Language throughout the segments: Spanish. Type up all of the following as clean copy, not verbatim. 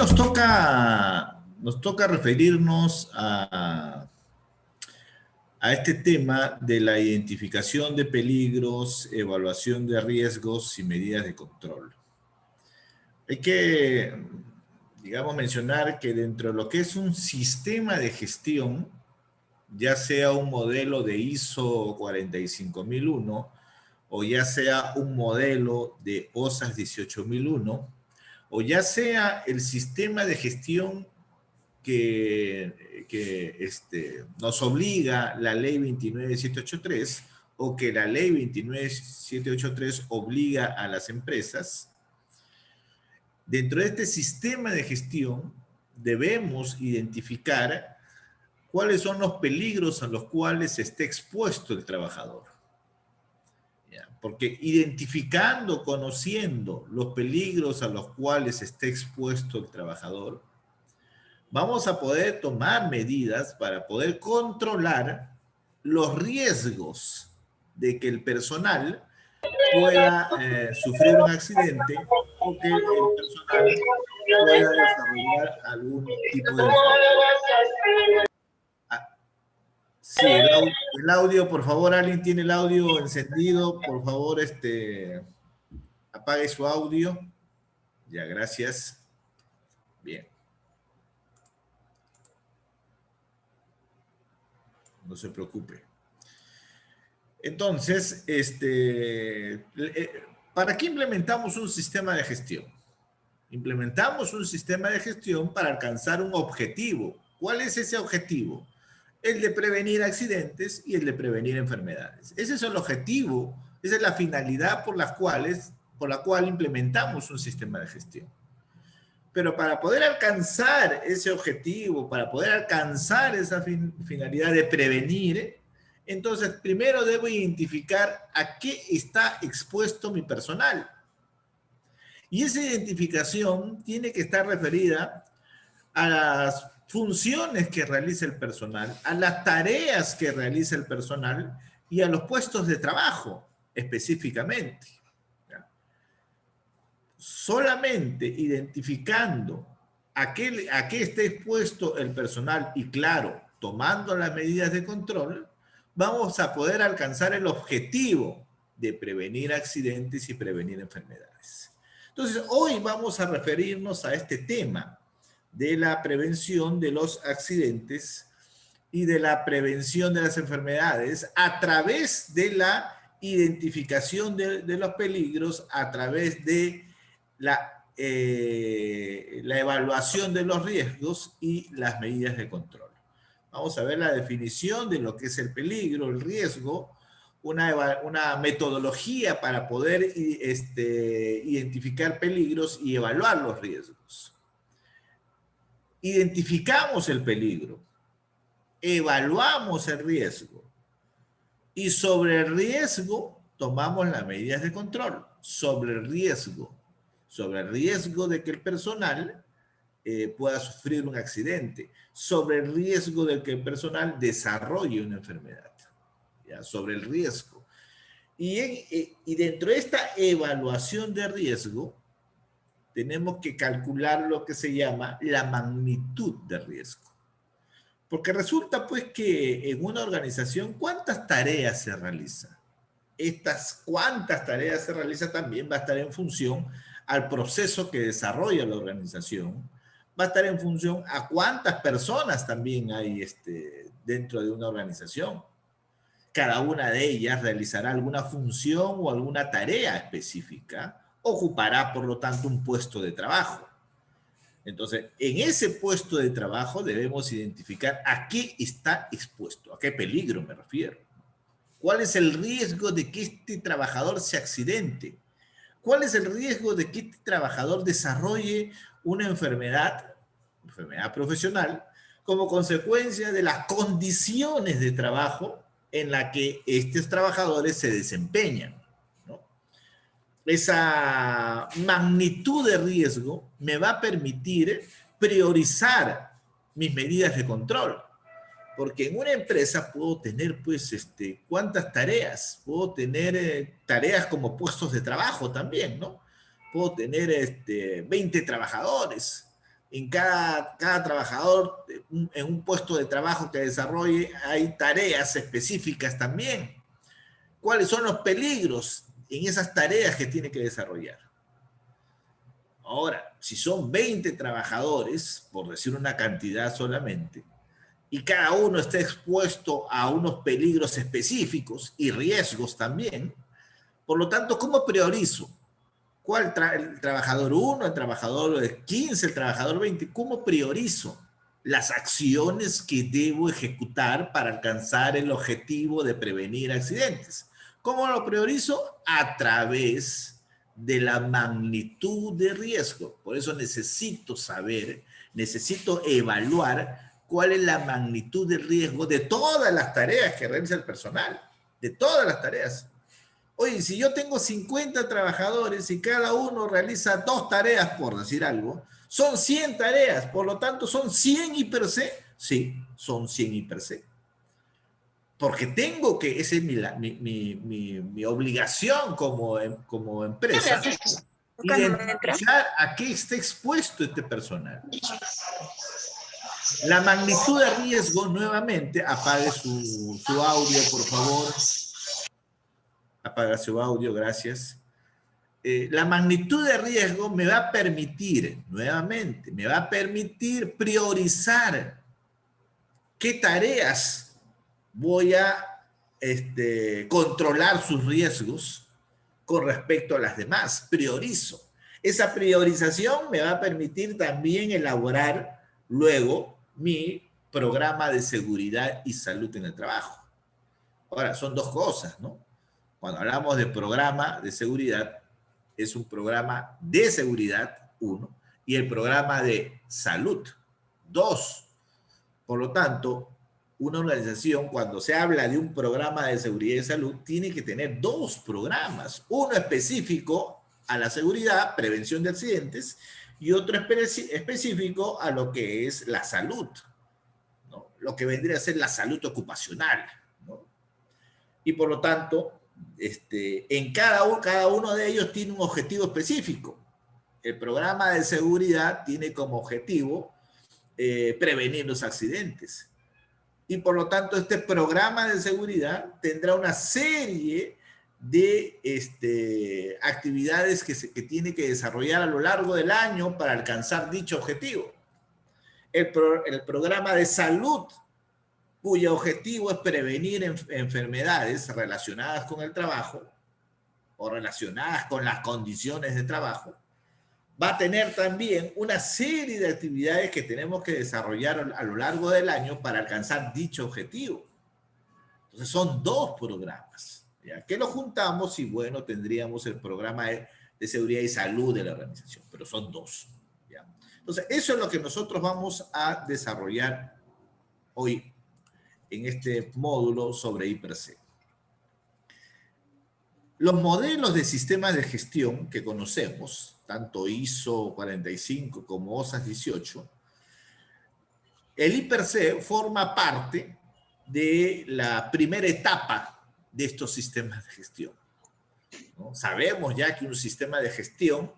nos toca referirnos a este tema de la identificación de peligros, evaluación de riesgos y medidas de control. Hay que, digamos, mencionar que dentro de lo que es un sistema de gestión, ya sea un modelo de ISO 45001 o ya sea un modelo de OSAS 18001, o ya sea el sistema de gestión que nos obliga la ley 29783 o que la ley 29783 obliga a las empresas, dentro de este sistema de gestión debemos identificar cuáles son los peligros a los cuales está expuesto el trabajador. Porque identificando, conociendo los peligros a los cuales está expuesto el trabajador, vamos a poder tomar medidas para poder controlar los riesgos de que el personal pueda sufrir un accidente o que el personal pueda desarrollar algún tipo de enfermedad. Sí, el audio, por favor, ¿alguien tiene el audio encendido? Por favor, apague su audio. Ya, gracias. Bien. No se preocupe. Entonces, ¿para qué implementamos un sistema de gestión? Implementamos un sistema de gestión para alcanzar un objetivo. ¿Cuál es ese objetivo? El de prevenir accidentes y el de prevenir enfermedades. Ese es el objetivo, esa es la finalidad por la cual implementamos un sistema de gestión. Pero para poder alcanzar ese objetivo, para poder alcanzar esa finalidad de prevenir, entonces primero debo identificar a qué está expuesto mi personal. Y esa identificación tiene que estar referida a las funciones que realiza el personal, a las tareas que realiza el personal y a los puestos de trabajo específicamente. Solamente identificando a qué está expuesto el personal y, claro, tomando las medidas de control, vamos a poder alcanzar el objetivo de prevenir accidentes y prevenir enfermedades. Entonces, hoy vamos a referirnos a este tema de la prevención de los accidentes y de la prevención de las enfermedades a través de la identificación de los peligros, a través de la evaluación de los riesgos y las medidas de control. Vamos a ver la definición de lo que es el peligro, el riesgo, una metodología para poder identificar peligros y evaluar los riesgos. Identificamos el peligro, evaluamos el riesgo y sobre el riesgo tomamos las medidas de control. Sobre el riesgo de que el personal pueda sufrir un accidente, sobre el riesgo de que el personal desarrolle una enfermedad, ¿ya? Sobre el riesgo. Y dentro de esta evaluación de riesgo, tenemos que calcular lo que se llama la magnitud de riesgo. Porque resulta pues que en una organización, ¿cuántas tareas se realizan? Estas cuántas tareas se realizan también va a estar en función al proceso que desarrolla la organización, va a estar en función a cuántas personas también hay dentro de una organización. Cada una de ellas realizará alguna función o alguna tarea específica, ocupará por lo tanto un puesto de trabajo. Entonces, en ese puesto de trabajo debemos identificar a qué está expuesto, a qué peligro me refiero. ¿Cuál es el riesgo de que este trabajador se accidente? ¿Cuál es el riesgo de que este trabajador desarrolle una enfermedad profesional, como consecuencia de las condiciones de trabajo en las que estos trabajadores se desempeñan? Esa magnitud de riesgo me va a permitir priorizar mis medidas de control. Porque en una empresa puedo tener, pues, ¿cuántas tareas? Puedo tener tareas como puestos de trabajo también, ¿no? Puedo tener 20 trabajadores, en cada trabajador, en un puesto de trabajo que desarrolle, hay tareas específicas también. ¿Cuáles son los peligros en esas tareas que tiene que desarrollar? Ahora, si son 20 trabajadores, por decir una cantidad solamente, y cada uno está expuesto a unos peligros específicos y riesgos también, por lo tanto, ¿cómo priorizo? ¿Cuál el trabajador 1, el trabajador 15, el trabajador 20? ¿Cómo priorizo las acciones que debo ejecutar para alcanzar el objetivo de prevenir accidentes? ¿Cómo lo priorizo? A través de la magnitud de riesgo. Por eso necesito saber, necesito evaluar cuál es la magnitud de riesgo de todas las tareas que realiza el personal, de todas las tareas. Oye, si yo tengo 50 trabajadores y cada uno realiza 2 tareas, por decir algo, son 100 tareas, por lo tanto son 100 IPC. Sí, son 100 IPC. Porque tengo que, esa es mi obligación como empresa, identificar a qué está expuesto este personal. La magnitud de riesgo, nuevamente, apague su audio, por favor. Apaga su audio, gracias. La magnitud de riesgo me va a permitir, nuevamente, me va a permitir priorizar qué tareas voy a controlar sus riesgos con respecto a las demás. Priorizo. Esa priorización me va a permitir también elaborar luego mi programa de seguridad y salud en el trabajo. Ahora, son dos cosas, ¿no? Cuando hablamos de programa de seguridad, es un programa de seguridad, 1, y el programa de salud, 2. Por lo tanto, una organización, cuando se habla de un programa de seguridad y salud, tiene que tener 2 programas. Uno específico a la seguridad, prevención de accidentes, y otro específico a lo que es la salud, ¿no? Lo que vendría a ser la salud ocupacional, ¿no? Y por lo tanto, en cada uno de ellos tiene un objetivo específico. El programa de seguridad tiene como objetivo prevenir los accidentes. Y por lo tanto, este programa de seguridad tendrá una serie de actividades que tiene que desarrollar a lo largo del año para alcanzar dicho objetivo. El programa de salud, cuyo objetivo es prevenir enfermedades relacionadas con el trabajo o relacionadas con las condiciones de trabajo, va a tener también una serie de actividades que tenemos que desarrollar a lo largo del año para alcanzar dicho objetivo. Entonces son 2 programas, ¿ya? Que lo juntamos y bueno, tendríamos el programa de seguridad y salud de la organización, pero son 2, ¿ya? Entonces eso es lo que nosotros vamos a desarrollar hoy en este módulo sobre IPRC. Los modelos de sistemas de gestión que conocemos, tanto ISO 45 como OSAS 18, el IPRC forma parte de la primera etapa de estos sistemas de gestión, ¿no? Sabemos ya que un sistema de gestión,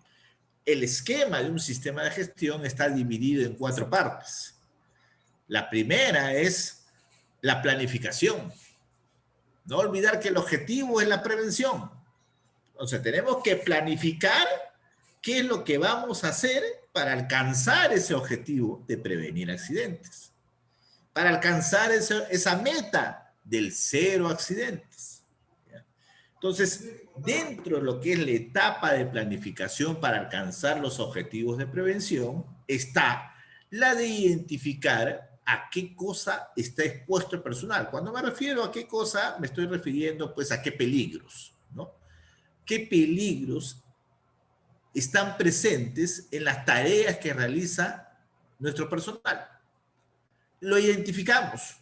el esquema de un sistema de gestión está dividido en 4 partes. La primera es la planificación. No olvidar que el objetivo es la prevención. O sea, tenemos que planificar qué es lo que vamos a hacer para alcanzar ese objetivo de prevenir accidentes. Para alcanzar esa meta del 0 accidentes. ¿Ya? Entonces, dentro de lo que es la etapa de planificación para alcanzar los objetivos de prevención, está la de identificar a qué cosa está expuesto el personal. Cuando me refiero a qué cosa, me estoy refiriendo pues a qué peligros, ¿no? ¿Qué peligros están presentes en las tareas que realiza nuestro personal? Lo identificamos.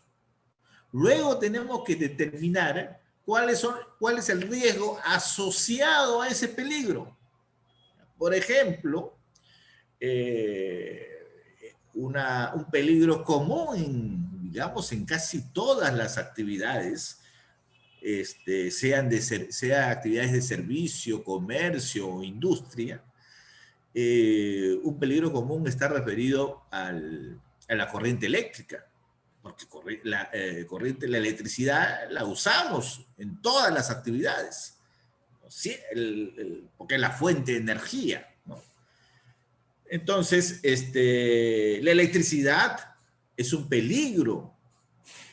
Luego tenemos que determinar cuál es el riesgo asociado a ese peligro. Por ejemplo, un peligro común, digamos, en casi todas las actividades, sea actividades de servicio, comercio o industria, un peligro común está referido a la corriente eléctrica, porque la electricidad la usamos en todas las actividades, ¿no? Sí, porque es la fuente de energía, ¿no? Entonces, la electricidad es un peligro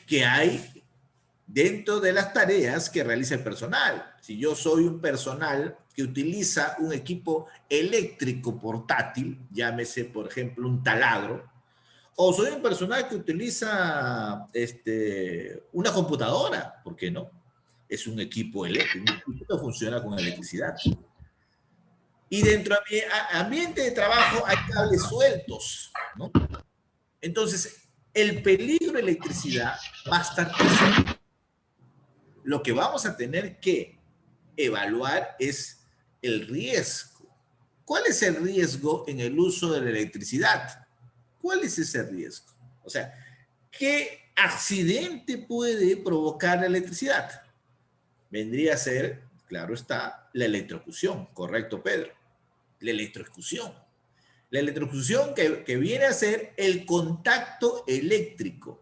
que hay dentro de las tareas que realiza el personal. Si yo soy un personal que utiliza un equipo eléctrico portátil, llámese, por ejemplo, un taladro, o soy un personal que utiliza una computadora, ¿por qué no? Es un equipo eléctrico, un equipo que funciona con electricidad. Y dentro de mi ambiente de trabajo hay cables sueltos, ¿no? Entonces, el peligro de electricidad va a estar presente. Lo que vamos a tener que evaluar es el riesgo. ¿Cuál es el riesgo en el uso de la electricidad? ¿Cuál es ese riesgo? O sea, ¿qué accidente puede provocar la electricidad? Vendría a ser, claro está, la electrocución, ¿correcto, Pedro? La electrocución. La electrocución que viene a ser el contacto eléctrico.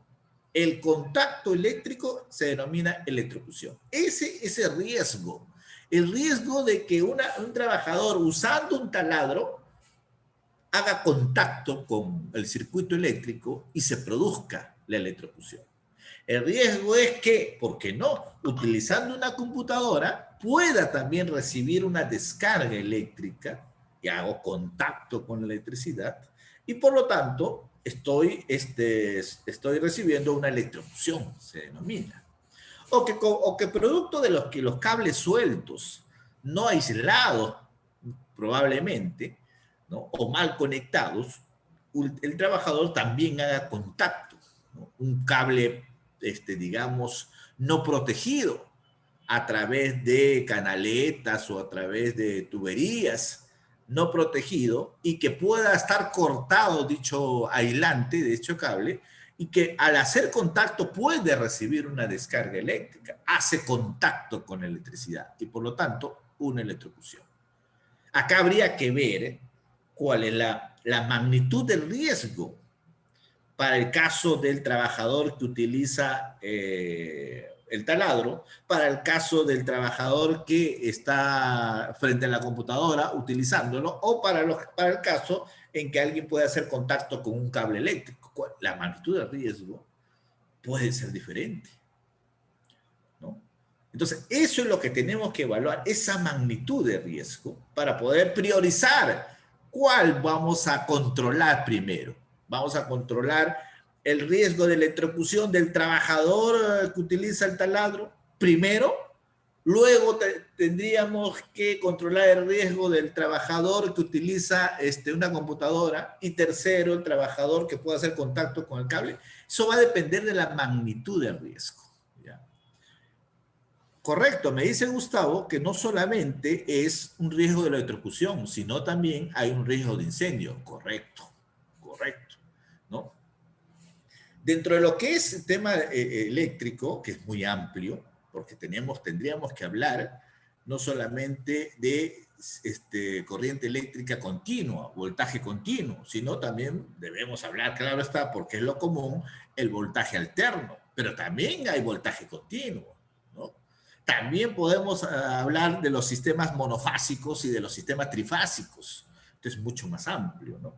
El contacto eléctrico se denomina electrocución. Ese riesgo, el riesgo de que un trabajador usando un taladro haga contacto con el circuito eléctrico y se produzca la electrocución. El riesgo es que, ¿por qué no? Utilizando una computadora pueda también recibir una descarga eléctrica y hago contacto con la electricidad y por lo tanto estoy recibiendo una electrocución, se denomina. O que producto de los cables sueltos, no aislados probablemente, ¿no? O mal conectados, el trabajador también haga contacto, ¿no? Un cable, digamos, no protegido a través de canaletas o a través de tuberías no protegido y que pueda estar cortado dicho aislante de dicho cable y que al hacer contacto puede recibir una descarga eléctrica, hace contacto con electricidad y por lo tanto una electrocución. Acá habría que ver cuál es la magnitud del riesgo para el caso del trabajador que utiliza el taladro, para el caso del trabajador que está frente a la computadora utilizándolo, o para el caso en que alguien puede hacer contacto con un cable eléctrico. La magnitud del riesgo puede ser diferente, ¿no? Entonces, eso es lo que tenemos que evaluar, esa magnitud de riesgo, para poder priorizar cuál vamos a controlar primero. Vamos a controlar el riesgo de electrocución del trabajador que utiliza el taladro primero, luego tendríamos que controlar el riesgo del trabajador que utiliza una computadora y tercero, el trabajador que pueda hacer contacto con el cable. Eso va a depender de la magnitud del riesgo. ¿Ya? Correcto, me dice Gustavo que no solamente es un riesgo de electrocución, sino también hay un riesgo de incendio. Correcto, correcto, ¿no? Dentro de lo que es el tema eléctrico, que es muy amplio, porque tendríamos que hablar no solamente de corriente eléctrica continua, voltaje continuo, sino también debemos hablar, claro está, porque es lo común, el voltaje alterno, pero también hay voltaje continuo, ¿no? También podemos hablar de los sistemas monofásicos y de los sistemas trifásicos. Entonces, es mucho más amplio, ¿no?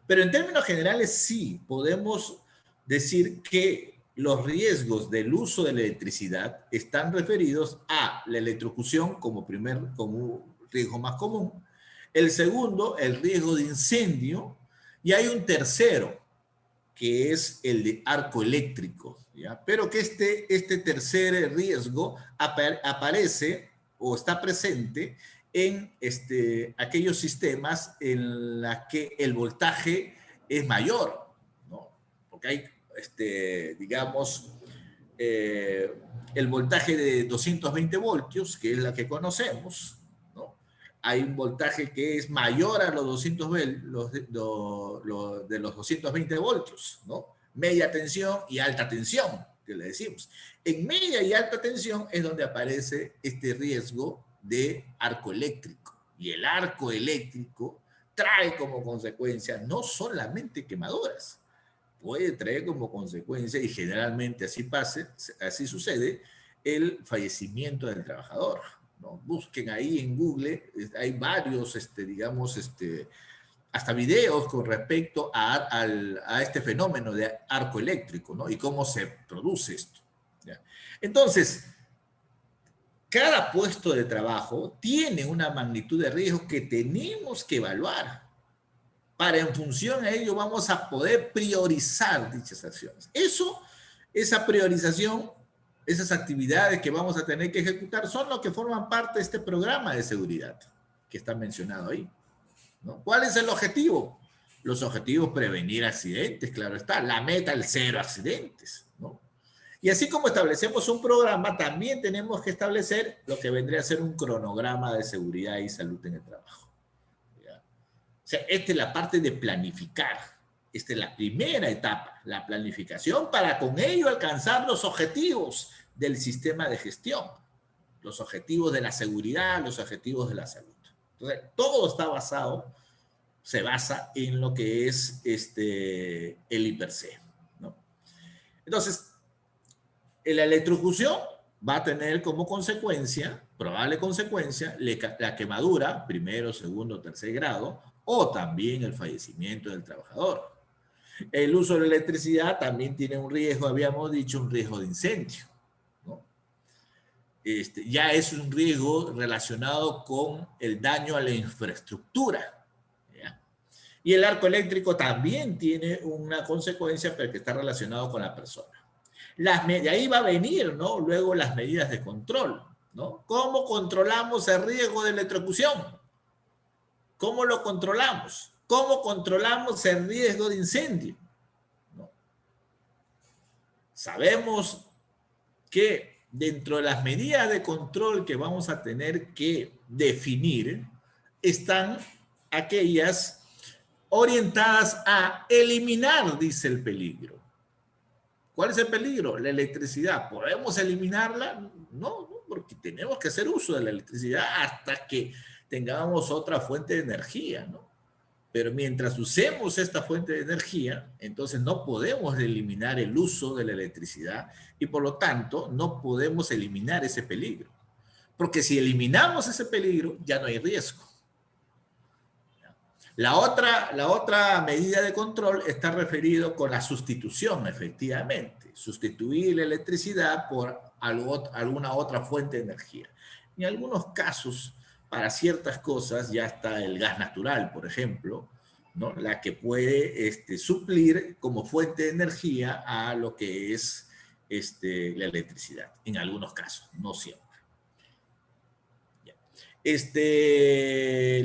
Pero en términos generales, sí, podemos decir que los riesgos del uso de la electricidad están referidos a la electrocución como como riesgo más común. El segundo, el riesgo de incendio. Y hay un tercero, que es el de arco eléctrico, ¿ya? Pero que este tercer riesgo aparece o está presente en aquellos sistemas en los que el voltaje es mayor, ¿no? Porque hay, digamos, el voltaje de 220 voltios, que es la que conocemos, ¿no? Hay un voltaje que es mayor a los 220 voltios, ¿no? Media tensión y alta tensión, que le decimos. En media y alta tensión es donde aparece este riesgo de arco eléctrico. Y el arco eléctrico trae como consecuencia no solamente quemaduras, puede traer como consecuencia, y generalmente así sucede, el fallecimiento del trabajador, ¿no? Busquen ahí en Google, hay varios, digamos, hasta videos con respecto a este fenómeno de arco eléctrico, ¿no? Y cómo se produce esto. ¿Ya? Entonces, cada puesto de trabajo tiene una magnitud de riesgo que tenemos que evaluar. Para en función a ello vamos a poder priorizar dichas acciones. Esa priorización, esas actividades que vamos a tener que ejecutar son los que forman parte de este programa de seguridad que está mencionado ahí, ¿no? ¿Cuál es el objetivo? Los objetivos, prevenir accidentes, claro está. La meta, el 0 accidentes, ¿no? Y así como establecemos un programa, también tenemos que establecer lo que vendría a ser un cronograma de seguridad y salud en el trabajo. ¿Ya? O sea, esta es la parte de planificar. Esta es la primera etapa, la planificación para con ello alcanzar los objetivos del sistema de gestión, los objetivos de la seguridad, los objetivos de la salud. Entonces, todo está se basa en lo que es el I+C, ¿no? Entonces, la electrocución va a tener como consecuencia, probable consecuencia, la quemadura, primero, segundo, tercer grado, o también el fallecimiento del trabajador. El uso de la electricidad también tiene un riesgo, habíamos dicho, un riesgo de incendio, ¿no? Ya es un riesgo relacionado con el daño a la infraestructura, ¿ya? Y el arco eléctrico también tiene una consecuencia, pero que está relacionado con la persona. De ahí va a venir, ¿no? Luego las medidas de control, ¿no? ¿Cómo controlamos el riesgo de electrocución? ¿Cómo lo controlamos? ¿Cómo controlamos el riesgo de incendio? ¿No? Sabemos que dentro de las medidas de control que vamos a tener que definir están aquellas orientadas a eliminar, dice el peligro. ¿Cuál es el peligro? La electricidad. ¿Podemos eliminarla? No, porque tenemos que hacer uso de la electricidad hasta que tengamos otra fuente de energía, ¿no? Pero mientras usemos esta fuente de energía, entonces no podemos eliminar el uso de la electricidad y por lo tanto no podemos eliminar ese peligro. Porque si eliminamos ese peligro, ya no hay riesgo. La otra medida de control está referido con la sustitución, efectivamente. Sustituir la electricidad por alguna otra fuente de energía. En algunos casos, para ciertas cosas, ya está el gas natural, por ejemplo, ¿no? La que puede suplir como fuente de energía a lo que es la electricidad. En algunos casos, no siempre.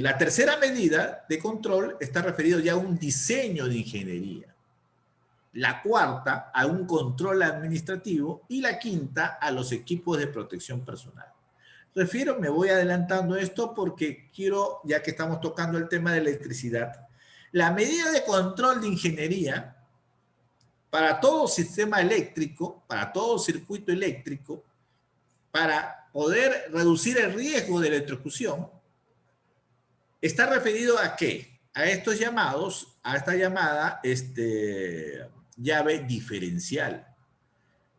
La tercera medida de control está referido ya a un diseño de ingeniería. La cuarta, a un control administrativo. Y la quinta, a los equipos de protección personal. Me voy adelantando esto porque quiero, ya que estamos tocando el tema de electricidad, la medida de control de ingeniería para todo sistema eléctrico, para todo circuito eléctrico, para poder reducir el riesgo de electrocución, está referido a qué? A estos llamados, a esta llamada llave diferencial.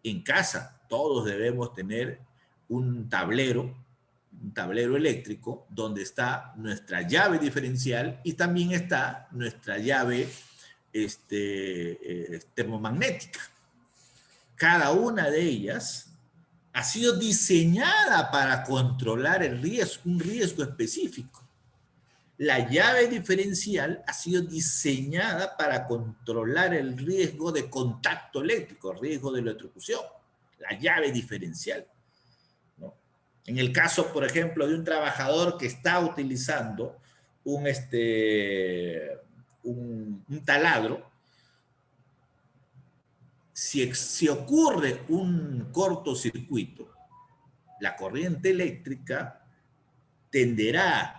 En casa todos debemos tener un tablero eléctrico donde está nuestra llave diferencial y también está nuestra llave termomagnética. Cada una de ellas ha sido diseñada para controlar un riesgo específico. La llave diferencial ha sido diseñada para controlar el riesgo de contacto eléctrico, riesgo de electrocución. La llave diferencial, ¿no? En el caso, por ejemplo, de un trabajador que está utilizando un taladro, si ocurre un cortocircuito, la corriente eléctrica tenderá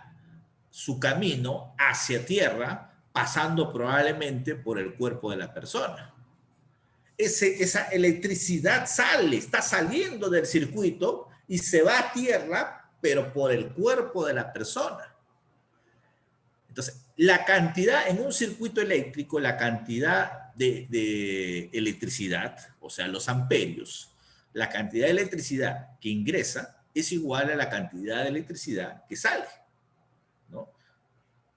su camino hacia tierra, pasando probablemente por el cuerpo de la persona. Esa electricidad está saliendo del circuito y se va a tierra, pero por el cuerpo de la persona. Entonces, la cantidad en un circuito eléctrico, la cantidad de electricidad, o sea, los amperios, la cantidad de electricidad que ingresa es igual a la cantidad de electricidad que sale, ¿no?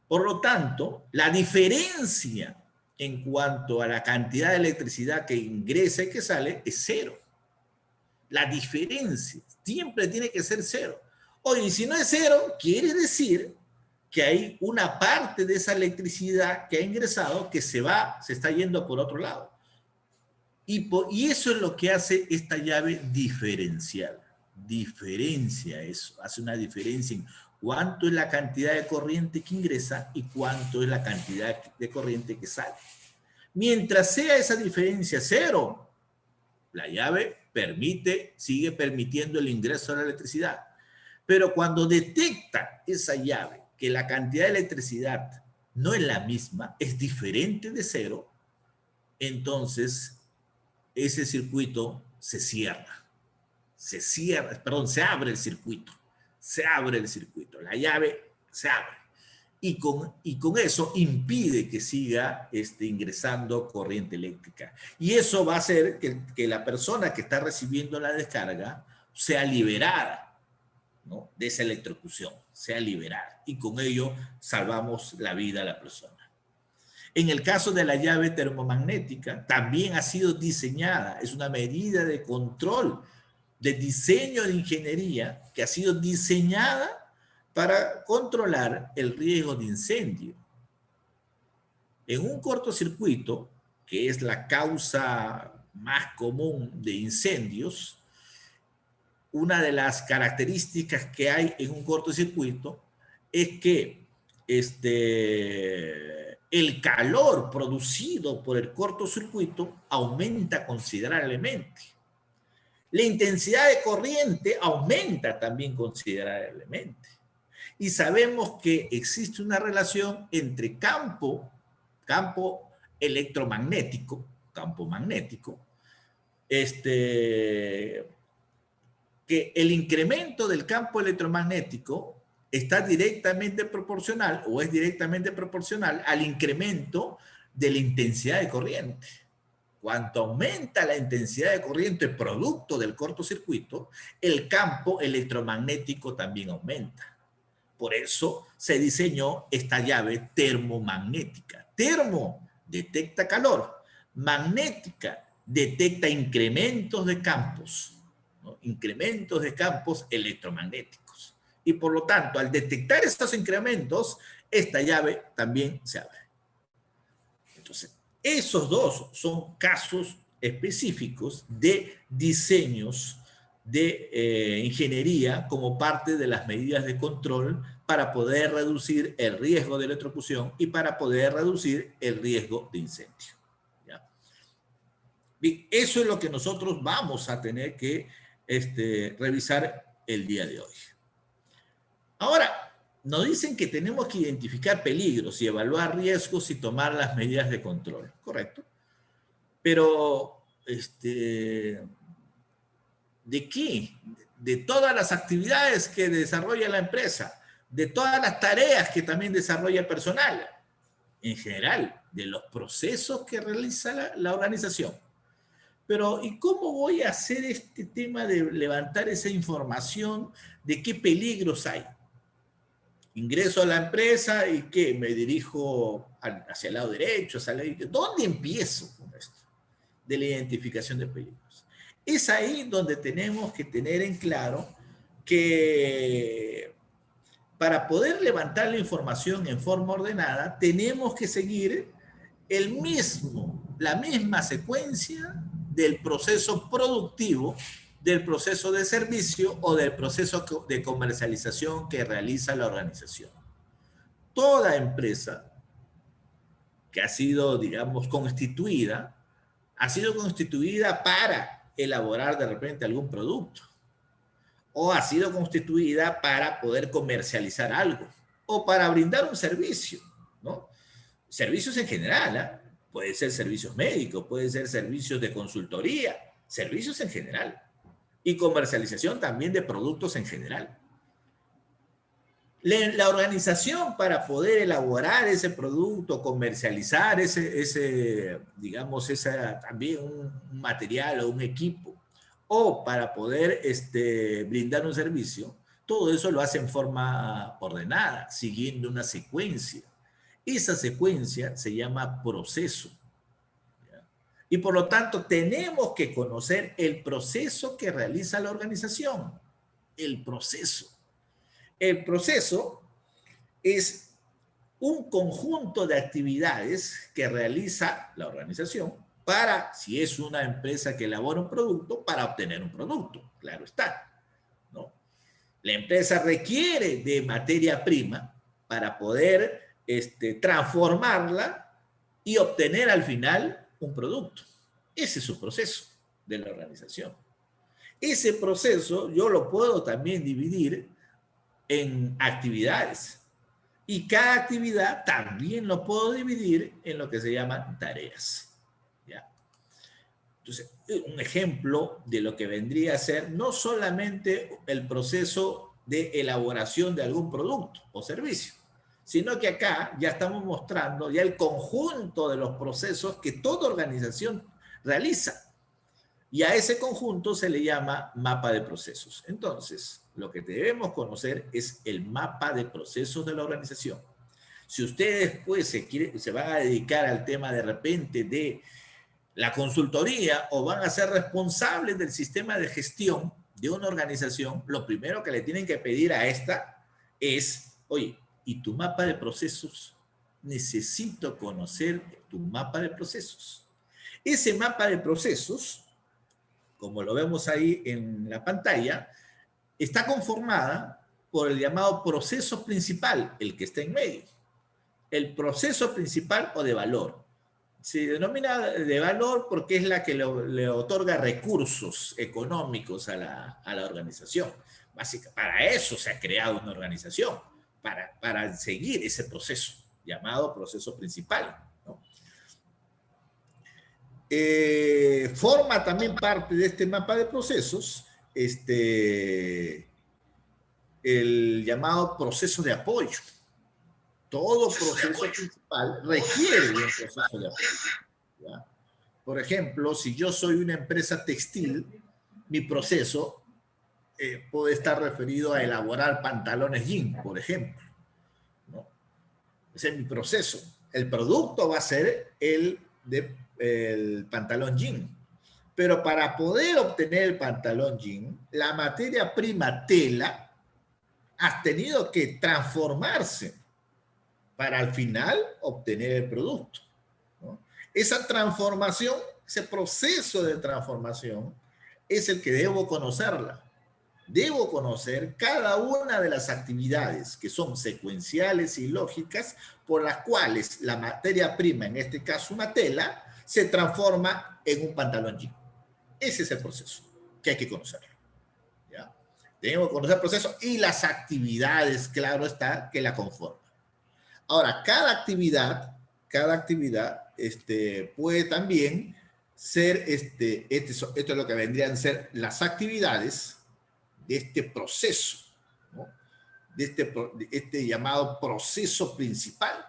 Por lo tanto, la diferencia en cuanto a la cantidad de electricidad que ingresa y que sale es cero. La diferencia siempre tiene que ser cero. Oye, si no es cero, quiere decir que hay una parte de esa electricidad que ha ingresado que se está yendo por otro lado. Y eso es lo que hace esta llave diferencial. Diferencia eso, hace una diferencia en cuánto es la cantidad de corriente que ingresa y cuánto es la cantidad de corriente que sale. Mientras sea esa diferencia cero, la llave sigue permitiendo el ingreso de la electricidad. Pero cuando detecta esa llave que la cantidad de electricidad no es la misma, es diferente de cero, entonces ese circuito se cierra. Se abre el circuito. Se abre el circuito. La llave se abre. Y con eso impide que siga ingresando corriente eléctrica. Y eso va a hacer que la persona que está recibiendo la descarga sea liberada, ¿no?, de esa electrocución, sea liberada. Y con ello salvamos la vida a la persona. En el caso de la llave termomagnética, también ha sido diseñada, es una medida de control, de diseño de ingeniería que ha sido diseñada para controlar el riesgo de incendio. En un cortocircuito, que es la causa más común de incendios, una de las características que hay en un cortocircuito es que el calor producido por el cortocircuito aumenta considerablemente. La intensidad de corriente aumenta también considerablemente. Y sabemos que existe una relación entre campo electromagnético, campo magnético, que el incremento del campo electromagnético está directamente proporcional o es directamente proporcional al incremento de la intensidad de corriente. Cuanto aumenta la intensidad de corriente producto del cortocircuito, el campo electromagnético también aumenta. Por eso se diseñó esta llave termomagnética. Termo detecta calor, magnética detecta incrementos de campos, ¿no?, incrementos de campos electromagnéticos. Y por lo tanto, al detectar estos incrementos, esta llave también se abre. Entonces, esos dos son casos específicos de diseños de ingeniería como parte de las medidas de control para poder reducir el riesgo de electrocución y para poder reducir el riesgo de incendio. ¿Ya? Bien, eso es lo que nosotros vamos a tener que revisar el día de hoy. Ahora, nos dicen que tenemos que identificar peligros y evaluar riesgos y tomar las medidas de control, ¿correcto? Pero, ¿de qué? De todas las actividades que desarrolla la empresa, de todas las tareas que también desarrolla el personal, en general, de los procesos que realiza la organización. Pero, ¿y cómo voy a hacer este tema de levantar esa información de qué peligros hay? Ingreso a la empresa y ¿qué? Me dirijo hacia el lado derecho, hacia el lado derecho. ¿Dónde empiezo con esto? De la identificación de peligros. Es ahí donde tenemos que tener en claro que para poder levantar la información en forma ordenada, tenemos que seguir la misma secuencia del proceso productivo, del proceso de servicio o del proceso de comercialización que realiza la organización. Toda empresa que ha sido, digamos, constituida, ha sido constituida para elaborar de repente algún producto, o ha sido constituida para poder comercializar algo, o para brindar un servicio, ¿no? Servicios en general, ¿eh? Puede ser servicios médicos, puede ser servicios de consultoría, servicios en general, y comercialización también de productos en general. La organización para poder elaborar ese producto, comercializar digamos, también un material o un equipo, o para poder brindar un servicio, todo eso lo hace en forma ordenada, siguiendo una secuencia. Esa secuencia se llama proceso. ¿Ya? Y por lo tanto, tenemos que conocer el proceso que realiza la organización. El proceso. El proceso es un conjunto de actividades que realiza la organización para, si es una empresa que elabora un producto, para obtener un producto, claro está, ¿no? La empresa requiere de materia prima para poder transformarla y obtener al final un producto. Ese es su proceso de la organización. Ese proceso yo lo puedo también dividir en actividades. Y cada actividad también lo puedo dividir en lo que se llaman tareas. ¿Ya? Entonces, un ejemplo de lo que vendría a ser no solamente el proceso de elaboración de algún producto o servicio, sino que acá ya estamos mostrando ya el conjunto de los procesos que toda organización realiza. Y a ese conjunto se le llama mapa de procesos. Entonces, lo que debemos conocer es el mapa de procesos de la organización. Si ustedes pues se van a dedicar al tema de repente de la consultoría o van a ser responsables del sistema de gestión de una organización, lo primero que le tienen que pedir a esta es, oye, ¿y tu mapa de procesos? Necesito conocer tu mapa de procesos. Ese mapa de procesos, como lo vemos ahí en la pantalla, está conformada por el llamado proceso principal, el que está en medio. El proceso principal o de valor. Se denomina de valor porque es la que le otorga recursos económicos a la organización. Básicamente, para eso se ha creado una organización, para seguir ese proceso, llamado proceso principal, ¿no? Forma también parte de este mapa de procesos el llamado proceso de apoyo. Todo proceso principal requiere de un proceso de apoyo. ¿Ya? Por ejemplo, si yo soy una empresa textil, mi proceso puede estar referido a elaborar pantalones jean, por ejemplo, ¿no? Ese es mi proceso. El producto va a ser el pantalón jean. Pero para poder obtener el pantalón jean, la materia prima tela ha tenido que transformarse para al final obtener el producto, ¿no? Esa transformación, ese proceso de transformación es el que debo conocerla. Debo conocer cada una de las actividades que son secuenciales y lógicas por las cuales la materia prima, en este caso una tela, se transforma en un pantalón jean. Ese es el proceso que hay que conocerlo. ¿Ya? Tenemos que conocer el proceso y las actividades, claro está, que la conforman. Ahora, cada actividad puede también ser, esto es lo que vendrían a ser las actividades de este proceso, ¿no? de este llamado proceso principal.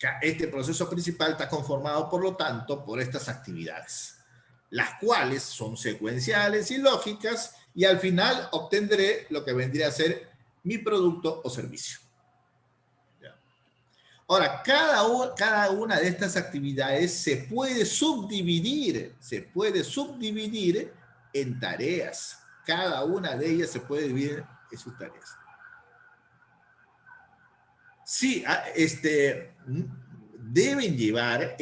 ¿Ya? Este proceso principal está conformado, por lo tanto, por estas actividades, las cuales son secuenciales y lógicas, y al final obtendré lo que vendría a ser mi producto o servicio. Ahora, cada una de estas actividades se puede subdividir en tareas. Cada una de ellas se puede dividir en sus tareas. Sí, deben llevar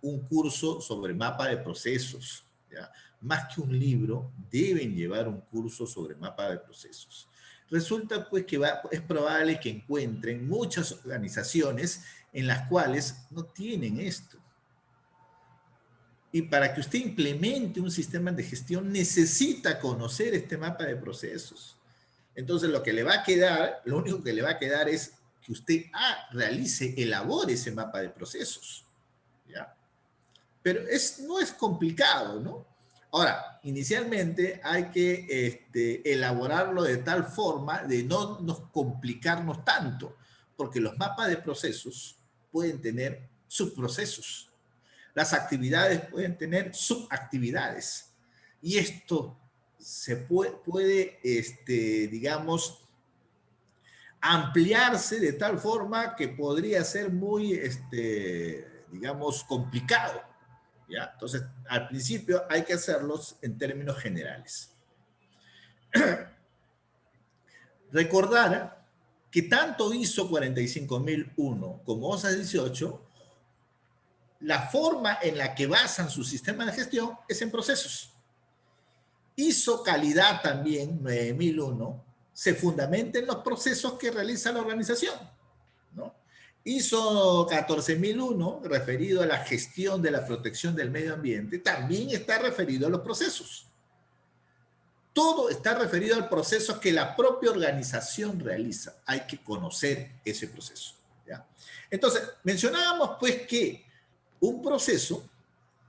un curso sobre mapa de procesos, ¿ya? Más que un libro, deben llevar un curso sobre mapa de procesos. Resulta pues que es probable que encuentren muchas organizaciones en las cuales no tienen esto. Y para que usted implemente un sistema de gestión necesita conocer este mapa de procesos. Entonces lo único que le va a quedar es que usted elabore ese mapa de procesos. ¿Ya? Pero no es complicado, ¿no? Ahora, inicialmente hay que elaborarlo de tal forma de no nos complicarnos tanto, porque los mapas de procesos pueden tener subprocesos. Las actividades pueden tener subactividades. Y esto se puede digamos, ampliarse de tal forma que podría ser muy, digamos, complicado. ¿Ya? Entonces, al principio hay que hacerlos en términos generales. Recordar que tanto ISO 45001 como OSA 18, la forma en la que basan su sistema de gestión es en procesos. ISO calidad también, 9001, se fundamenta en los procesos que realiza la organización, ¿no? ISO 14001, referido a la gestión de la protección del medio ambiente, también está referido a los procesos. Todo está referido al proceso que la propia organización realiza. Hay que conocer ese proceso, ¿ya? Entonces, mencionábamos pues que un proceso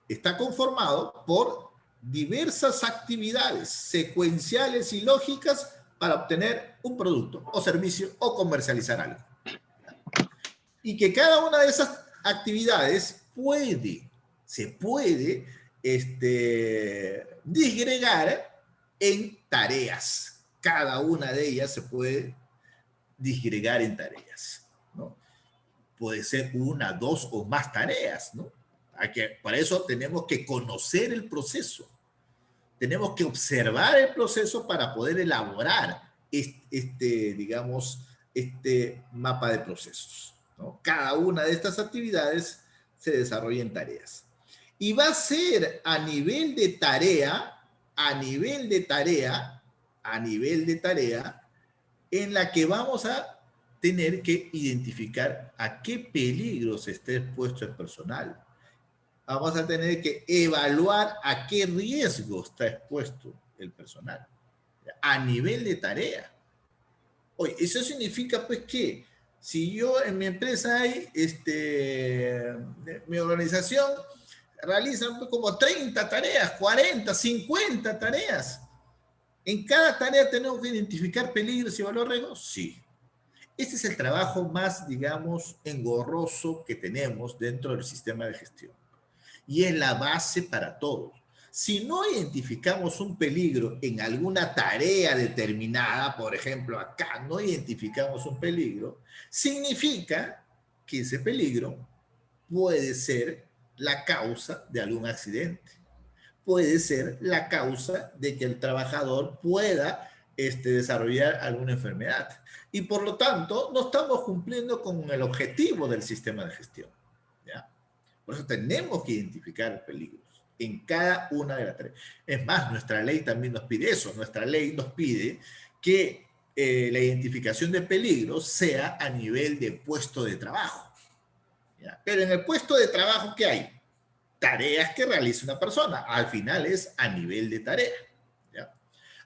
está conformado por diversas actividades secuenciales y lógicas para obtener un producto o servicio o comercializar algo. Y que cada una de esas actividades se puede disgregar en tareas. Cada una de ellas se puede disgregar en tareas, ¿no? Puede ser una, dos o más tareas, ¿no? Para eso tenemos que conocer el proceso. Tenemos que observar el proceso para poder elaborar digamos, este mapa de procesos, ¿no? Cada una de estas actividades se desarrolla en tareas. Y va a ser a nivel de tarea, en la que vamos a tener que identificar a qué peligros está expuesto el personal. Vamos a tener que evaluar a qué riesgo está expuesto el personal a nivel de tarea. Oye, eso significa pues que si yo en mi empresa hay, mi organización realiza pues, como 30 tareas, 40, 50 tareas. ¿En cada tarea tenemos que identificar peligros y evaluar riesgos? Sí. Este es el trabajo más, digamos, engorroso que tenemos dentro del sistema de gestión. Y es la base para todos. Si no identificamos un peligro en alguna tarea determinada, por ejemplo, acá no identificamos un peligro, significa que ese peligro puede ser la causa de algún accidente. Puede ser la causa de que el trabajador pueda desarrollar alguna enfermedad. Y por lo tanto, no estamos cumpliendo con el objetivo del sistema de gestión, ¿ya? Por eso tenemos que identificar peligros en cada una de las tareas. Es más, nuestra ley también nos pide eso. Nuestra ley nos pide que la identificación de peligros sea a nivel de puesto de trabajo, ¿ya? Pero en el puesto de trabajo, ¿qué hay? Tareas que realiza una persona. Al final es a nivel de tarea, ¿ya?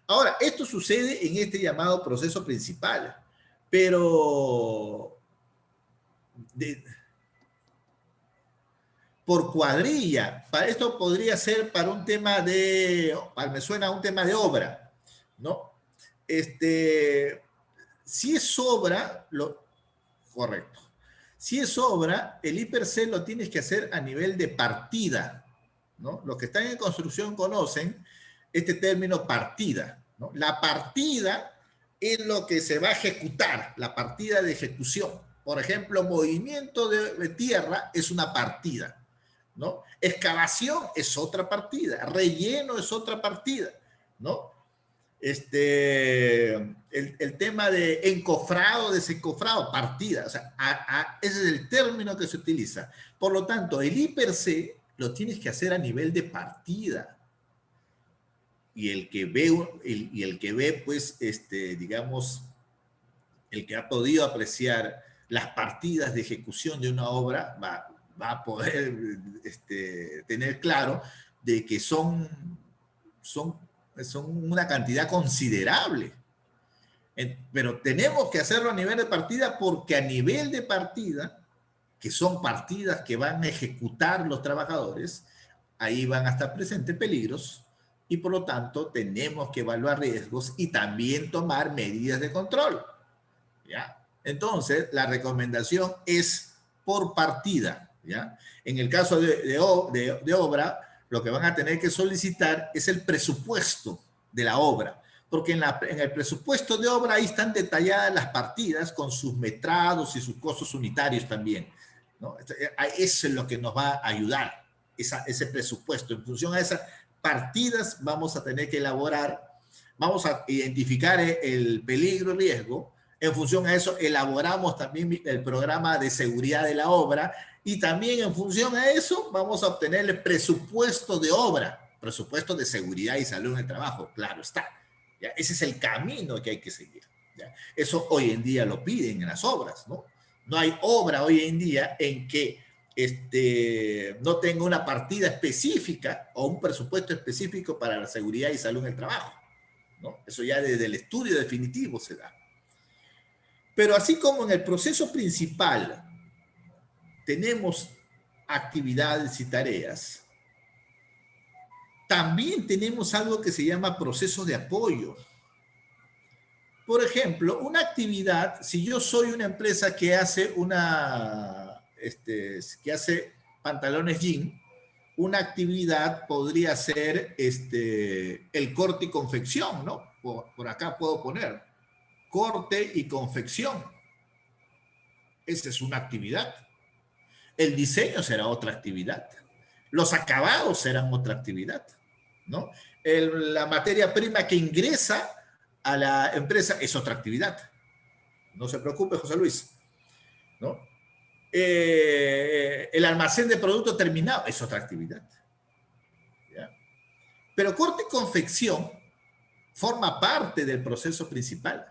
Ahora, esto sucede en este llamado proceso principal, pero por cuadrilla. Para esto podría ser para un tema me suena a un tema de obra, ¿no? Si es obra, correcto. Si es obra, el IPRC lo tienes que hacer a nivel de partida, ¿no? Los que están en construcción conocen este término partida, ¿no? La partida es lo que se va a ejecutar, la partida de ejecución. Por ejemplo, movimiento de tierra es una partida, ¿no? Excavación es otra partida, relleno es otra partida, ¿no? El tema de encofrado, desencofrado, partida, o sea, ese es el término que se utiliza. Por lo tanto, el IPRC lo tienes que hacer a nivel de partida. Y el que ve, pues, digamos, el que ha podido apreciar las partidas de ejecución de una obra va a poder tener claro de que son una cantidad considerable. Pero tenemos que hacerlo a nivel de partida porque a nivel de partida, que son partidas que van a ejecutar los trabajadores, ahí van a estar presentes peligros y por lo tanto tenemos que evaluar riesgos y también tomar medidas de control. ¿Ya? Entonces, la recomendación es por partida. ¿Ya? En el caso de obra, lo que van a tener que solicitar es el presupuesto de la obra, porque en el presupuesto de obra ahí están detalladas las partidas con sus metrados y sus costos unitarios también, ¿no? Eso es lo que nos va a ayudar, ese presupuesto. En función a esas partidas vamos a tener que elaborar, vamos a identificar el peligro y riesgo. En función a eso elaboramos también el programa de seguridad de la obra y también en función a eso vamos a obtener el presupuesto de obra, presupuesto de seguridad y salud en el trabajo, claro está. ¿Ya? Ese es el camino que hay que seguir. ¿Ya? Eso hoy en día lo piden en las obras, ¿no? No hay obra hoy en día en que no tenga una partida específica o un presupuesto específico para la seguridad y salud en el trabajo, ¿no? Eso ya desde el estudio definitivo se da. Pero así como en el proceso principal tenemos actividades y tareas, también tenemos algo que se llama procesos de apoyo. Por ejemplo, una actividad, si yo soy una empresa que hace que hace pantalones jean, una actividad podría ser el corte y confección, ¿no? Por acá puedo poner corte y confección. Esa es una actividad. El diseño será otra actividad. Los acabados serán otra actividad, ¿no? La materia prima que ingresa a la empresa es otra actividad. No se preocupe, José Luis, ¿no? El almacén de producto terminado es otra actividad. ¿Ya? Pero corte y confección forma parte del proceso principal.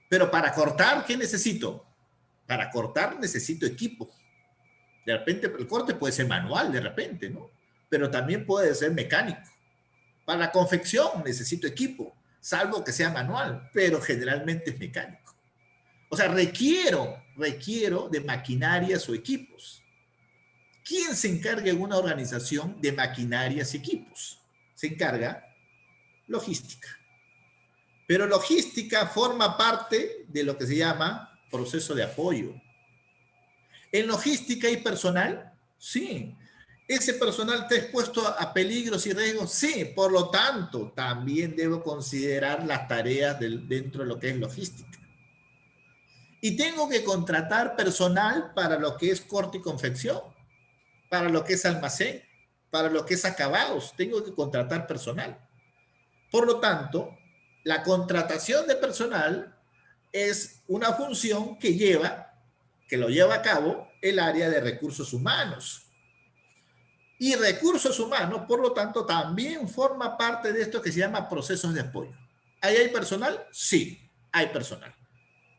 Pero para cortar, ¿qué necesito? Para cortar necesito equipo. De repente, el corte puede ser manual, de repente, ¿no? Pero también puede ser mecánico. Para la confección necesito equipo, salvo que sea manual, pero generalmente es mecánico. O sea, requiero de maquinarias o equipos. ¿Quién se encarga en una organización de maquinarias y equipos? Se encarga logística. Pero logística forma parte de lo que se llama proceso de apoyo. ¿En logística hay personal? Sí. ¿Ese personal está expuesto a peligros y riesgos? Sí. Por lo tanto, también debo considerar las tareas dentro de lo que es logística. Y tengo que contratar personal para lo que es corte y confección, para lo que es almacén, para lo que es acabados. Tengo que contratar personal. Por lo tanto, la contratación de personal es una función que lo lleva a cabo el área de recursos humanos. Y recursos humanos, por lo tanto, también forma parte de esto que se llama procesos de apoyo. ¿Ahí hay personal? Sí, hay personal.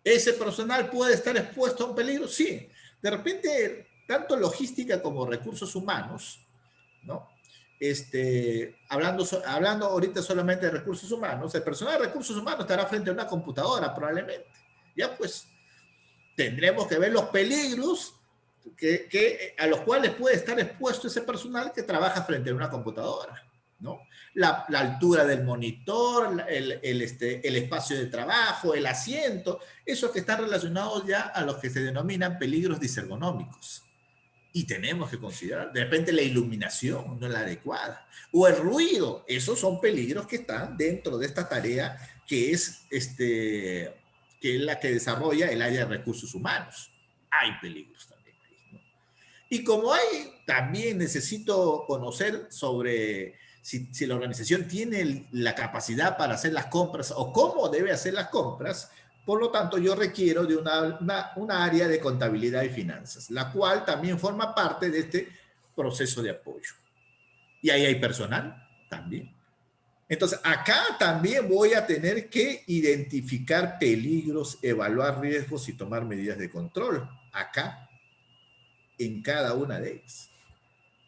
¿Ese personal puede estar expuesto a un peligro? Sí. De repente, tanto logística como recursos humanos, ¿no? Hablando ahorita solamente de recursos humanos, el personal de recursos humanos estará frente a una computadora probablemente. Ya pues, tendremos que ver los peligros a los cuales puede estar expuesto ese personal que trabaja frente a una computadora, ¿no? La altura del monitor, el espacio de trabajo, el asiento, esos que están relacionados ya a los que se denominan peligros disergonómicos. Y tenemos que considerar, de repente la iluminación no es la adecuada, o el ruido, esos son peligros que están dentro de esta tarea que es la que desarrolla el área de recursos humanos. Hay peligros también ahí, ¿no? Y como también necesito conocer sobre si la organización tiene la capacidad para hacer las compras o cómo debe hacer las compras. Por lo tanto, yo requiero de una área de contabilidad y finanzas, la cual también forma parte de este proceso de apoyo. Y ahí hay personal también. Entonces, acá también voy a tener que identificar peligros, evaluar riesgos y tomar medidas de control. Acá, en cada una de ellas.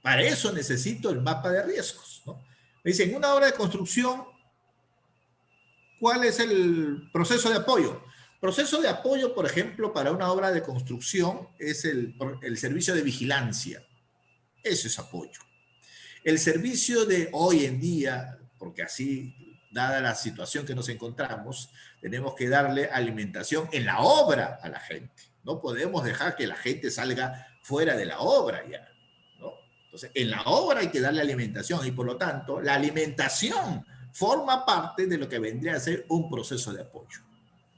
Para eso necesito el mapa de riesgos, ¿no? Me dicen, en una obra de construcción, ¿cuál es el proceso de apoyo? Proceso de apoyo, por ejemplo, para una obra de construcción es el servicio de vigilancia. Eso es apoyo. El servicio de hoy en día, porque así, dada la situación que nos encontramos, tenemos que darle alimentación en la obra a la gente. No podemos dejar que la gente salga fuera de la obra ya, ¿no? Entonces, en la obra hay que darle alimentación y por lo tanto, la alimentación forma parte de lo que vendría a ser un proceso de apoyo,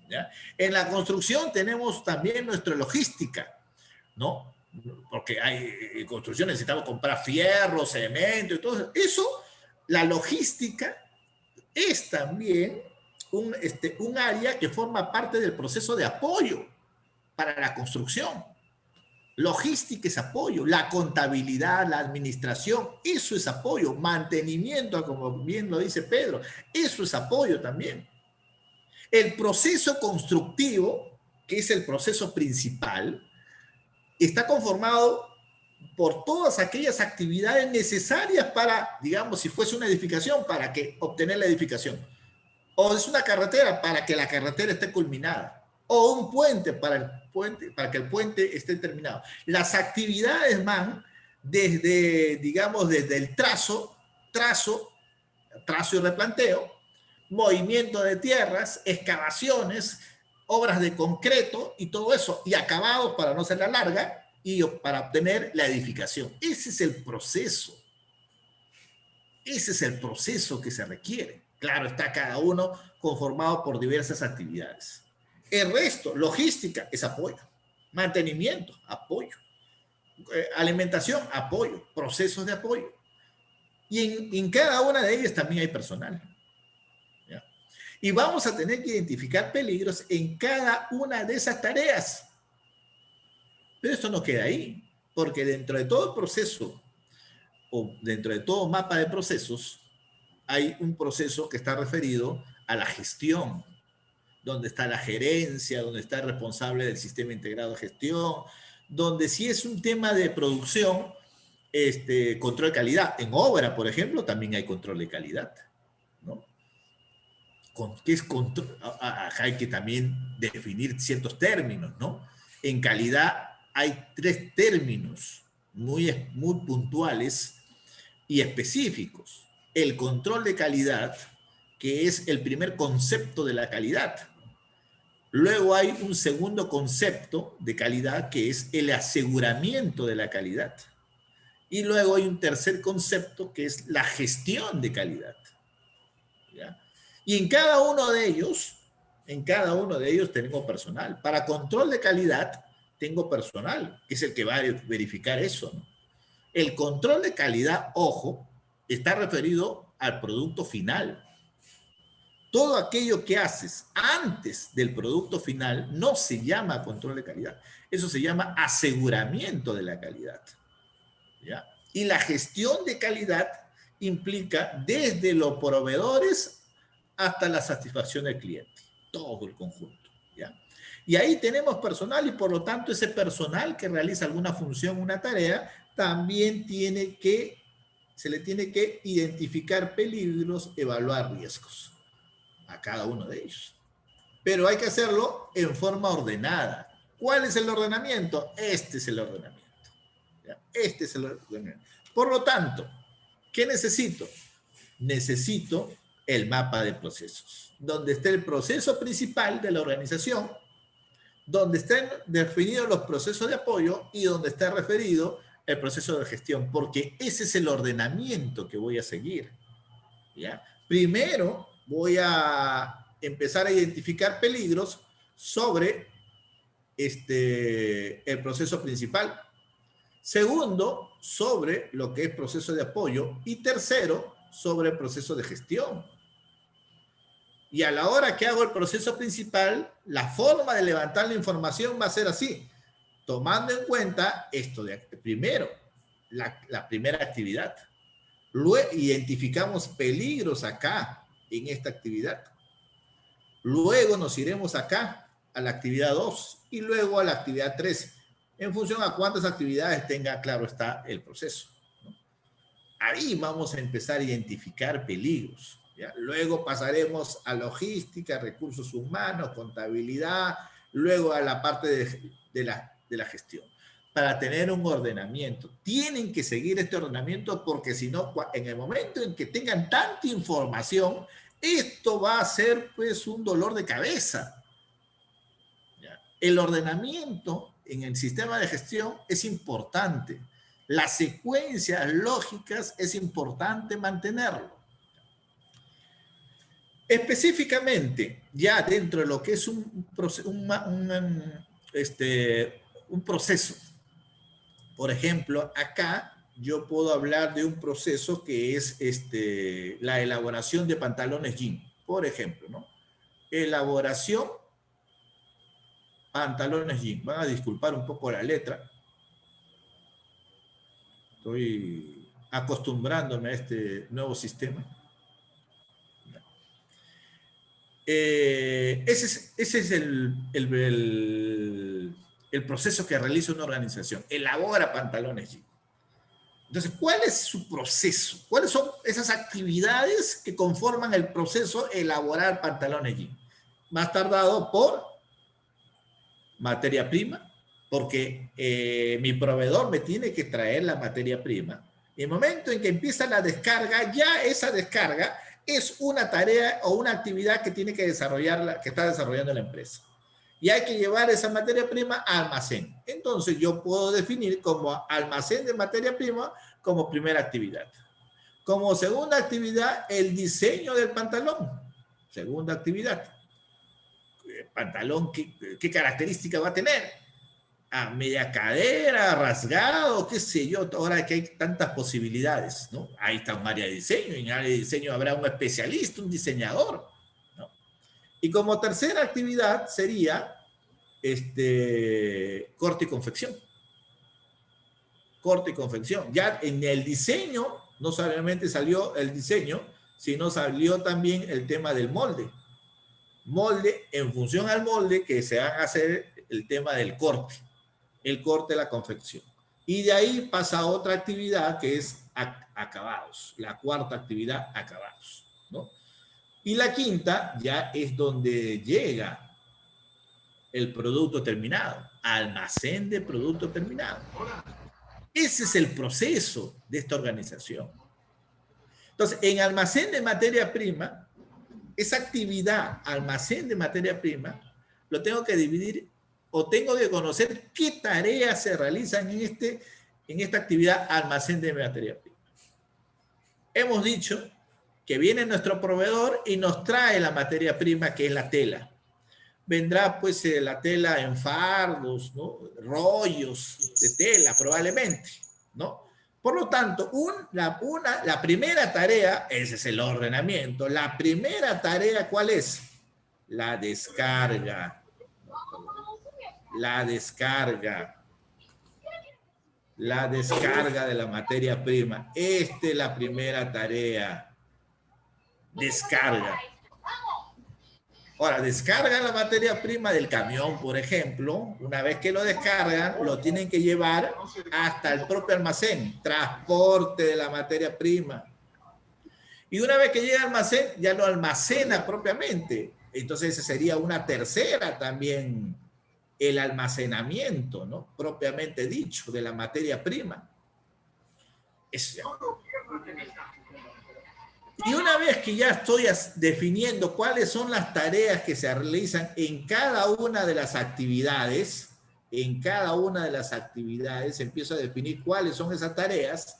¿ya? En la construcción tenemos también nuestra logística, ¿no? Porque hay construcción, necesitamos comprar fierro, cemento y todo eso. La logística es también un área que forma parte del proceso de apoyo para la construcción. Logística es apoyo, la contabilidad, la administración, eso es apoyo, mantenimiento, como bien lo dice Pedro, eso es apoyo también. El proceso constructivo, que es el proceso principal, está conformado por todas aquellas actividades necesarias para, digamos, si fuese una edificación, para que obtener la edificación. O es una carretera para que la carretera esté culminada. O un puente para que el puente esté terminado. Las actividades van desde, digamos, desde el trazo y replanteo, movimiento de tierras, excavaciones, obras de concreto y todo eso, y acabados para no ser la larga, y para obtener la edificación. Ese es el proceso. Ese es el proceso que se requiere. Claro, está cada uno conformado por diversas actividades. El resto, logística, es apoyo. Mantenimiento, apoyo. Alimentación, apoyo. Procesos de apoyo. Y en cada una de ellas también hay personal. ¿Ya? Y vamos a tener que identificar peligros en cada una de esas tareas. Pero esto no queda ahí, porque dentro de todo proceso, o dentro de todo mapa de procesos, hay un proceso que está referido a la gestión, donde está la gerencia, donde está el responsable del sistema integrado de gestión, donde si es un tema de producción, control de calidad. En obra, por ejemplo, también hay control de calidad, ¿no? ¿Qué es control? Hay que también definir ciertos términos, ¿no? En calidad hay 3 términos muy puntuales y específicos. El control de calidad, que es el primer concepto de la calidad. Luego hay un segundo concepto de calidad, que es el aseguramiento de la calidad. Y luego hay un tercer concepto, que es la gestión de calidad. ¿Ya? Y en cada uno de ellos tengo personal. Para control de calidad, tengo personal, que es el que va a verificar eso, ¿no? El control de calidad, ojo, está referido al producto final. Todo aquello que haces antes del producto final no se llama control de calidad. Eso se llama aseguramiento de la calidad. ¿Ya? Y la gestión de calidad implica desde los proveedores hasta la satisfacción del cliente. Todo el conjunto. ¿Ya? Y ahí tenemos personal y por lo tanto ese personal que realiza alguna función, una tarea, también se le tiene que identificar peligros, evaluar riesgos a cada uno de ellos. Pero hay que hacerlo en forma ordenada. ¿Cuál es el ordenamiento? Este es el ordenamiento. ¿Ya? Este es el ordenamiento. Por lo tanto, ¿qué necesito? Necesito el mapa de procesos, donde esté el proceso principal de la organización, donde estén definidos los procesos de apoyo y donde esté referido el proceso de gestión, porque ese es el ordenamiento que voy a seguir. ¿Ya? Primero voy a empezar a identificar peligros sobre el proceso principal. Segundo, sobre lo que es proceso de apoyo. Y tercero, sobre el proceso de gestión. Y a la hora que hago el proceso principal, la forma de levantar la información va a ser así, tomando en cuenta esto de primero, la primera actividad. Luego identificamos peligros acá, en esta actividad. Luego nos iremos acá, a la actividad 2, y luego a la actividad 3, en función a cuántas actividades tenga, claro está, el proceso, ¿no? Ahí vamos a empezar a identificar peligros, ¿ya? Luego pasaremos a logística, recursos humanos, contabilidad, luego a la parte de la gestión. para tener un ordenamiento. Tienen que seguir este ordenamiento porque si no, en el momento en que tengan tanta información, esto va a ser pues un dolor de cabeza. ¿Ya? El ordenamiento en el sistema de gestión es importante. Las secuencias lógicas es importante mantenerlo. Específicamente, ya dentro de lo que es un proceso, por ejemplo, acá yo puedo hablar de un proceso que es la elaboración de pantalones jean, por ejemplo, ¿no? Elaboración, pantalones jean. Van a disculpar un poco la letra. Estoy acostumbrándome a este nuevo sistema. Ese es el proceso que realiza una organización. Elabora pantalones jean. Entonces, ¿cuál es su proceso? ¿Cuáles son esas actividades que conforman el proceso de elaborar pantalones jean? Más tardado por materia prima, porque mi proveedor me tiene que traer la materia prima. En el momento en que empieza la descarga, ya esa descarga es una tarea o una actividad que tiene que desarrollar, que está desarrollando la empresa. Y hay que llevar esa materia prima a almacén. Entonces yo puedo definir como almacén de materia prima como primera actividad. Como segunda actividad, el diseño del pantalón. Segunda actividad. Pantalón, ¿qué característica va a tener? A media cadera, rasgado, qué sé yo, ahora que hay tantas posibilidades, ¿no? Ahí está un área de diseño, y en el área de diseño habrá un especialista, un diseñador, ¿no? Y como tercera actividad sería corte y confección. Corte y confección. Ya en el diseño, no solamente salió el diseño, sino salió también el tema del molde. Molde, en función al molde que se va a hacer el tema del corte. El corte de la confección. Y de ahí pasa a otra actividad que es acabados. La cuarta actividad, acabados, ¿no? Y la quinta ya es donde llega el producto terminado, almacén de producto terminado. Ese es el proceso de esta organización. Entonces, en almacén de materia prima, esa actividad, almacén de materia prima, lo tengo que dividir o tengo que conocer qué tareas se realizan en esta actividad almacén de materia prima. Hemos dicho que viene nuestro proveedor y nos trae la materia prima que es la tela. Vendrá pues la tela en fardos, ¿no? Rollos de tela probablemente, ¿no? Por lo tanto, la primera tarea, ese es el ordenamiento, la primera tarea, ¿cuál es? La descarga. La descarga. La descarga de la materia prima. Esta es la primera tarea. Descarga. Ahora, descargan la materia prima del camión, por ejemplo. Una vez que lo descargan, lo tienen que llevar hasta el propio almacén. Transporte de la materia prima. Y una vez que llega al almacén, ya lo almacena propiamente. Entonces, esa sería una tercera también, el almacenamiento, ¿no? Propiamente dicho, de la materia prima. Y una vez que ya estoy definiendo cuáles son las tareas que se realizan en cada una de las actividades, empiezo a definir cuáles son esas tareas,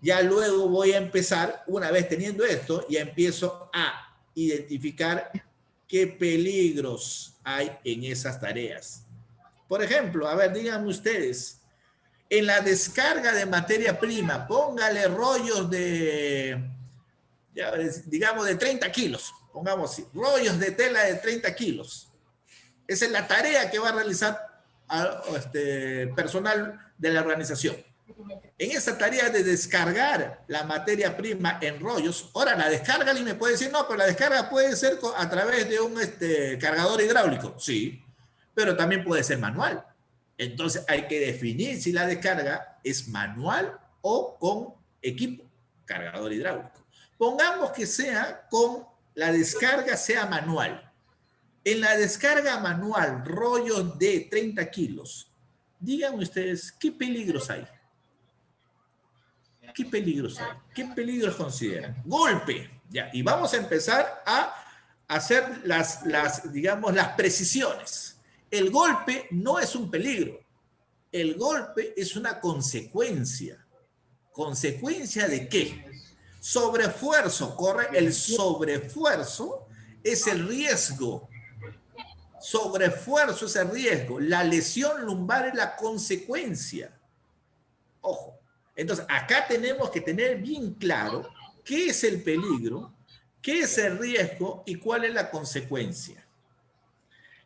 ya luego voy a empezar, una vez teniendo esto, ya empiezo a identificar qué peligros hay en esas tareas. Por ejemplo, a ver, díganme ustedes, en la descarga de materia prima, póngale rollos de, ya, digamos, de 30 kilos, pongamos así, rollos de tela de 30 kilos. Esa es la tarea que va a realizar personal de la organización. En esa tarea de descargar la materia prima en rollos, ahora la descarga, alguien me puede decir, no, pero la descarga puede ser a través de un cargador hidráulico. Sí, pero también puede ser manual. Entonces hay que definir si la descarga es manual o con equipo, cargador hidráulico. Pongamos que sea con la descarga sea manual. En la descarga manual, rollos de 30 kilos, díganme ustedes, ¿qué peligros hay? ¿Qué peligros hay? ¿Qué peligros consideran? Golpe, ya. Y vamos a empezar a hacer digamos, las precisiones. El golpe no es un peligro. El golpe es una consecuencia. ¿Consecuencia de qué? Sobreesfuerzo, corre. El sobreesfuerzo es el riesgo. Sobreesfuerzo es el riesgo. La lesión lumbar es la consecuencia. Ojo. Entonces, acá tenemos que tener bien claro qué es el peligro, qué es el riesgo y cuál es la consecuencia.